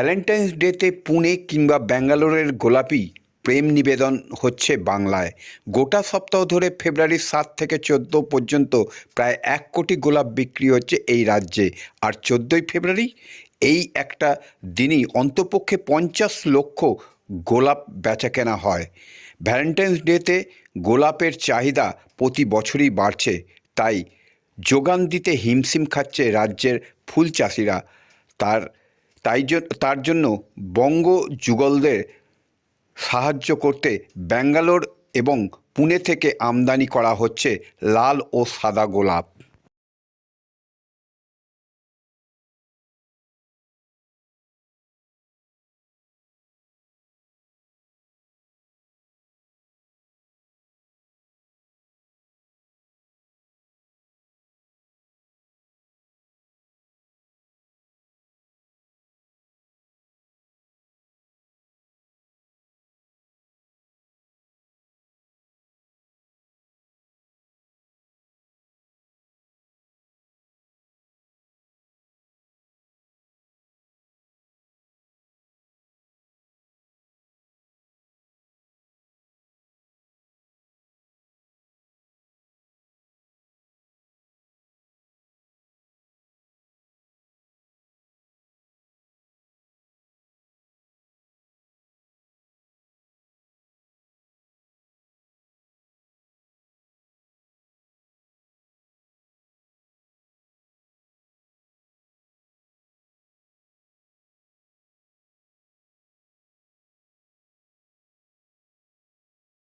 Valentine's ডেতে পুনে কিংবা ব্যাঙ্গালোরের গোলাপি প্রেম নিবেদন হচ্ছে বাংলায়। গোটা সপ্তাহ ধরে ফেব্রুয়ারি 7 থেকে 14 পর্যন্ত প্রায় 1 কোটি গোলাপ বিক্রি হচ্ছে এই রাজ্যে। আর 14ই ফেব্রুয়ারি এই একটা দিনই অন্তপক্ষে 50 লক্ষ গোলাপ বেচাকেনা হয়। ভ্যালেন্টাইন্স ডেতে গোলাপের চাহিদা প্রতি বছরই বাড়ছে, তাই যোগান দিতে হিমশিম খাচ্ছে রাজ্যের ফুল চাষিরা। তার জন্য বঙ্গ যুগলদের সাহায্য করতে ব্যাঙ্গালোর এবং পুনে থেকে আমদানি করা হচ্ছে লাল ও সাদা গোলাপ।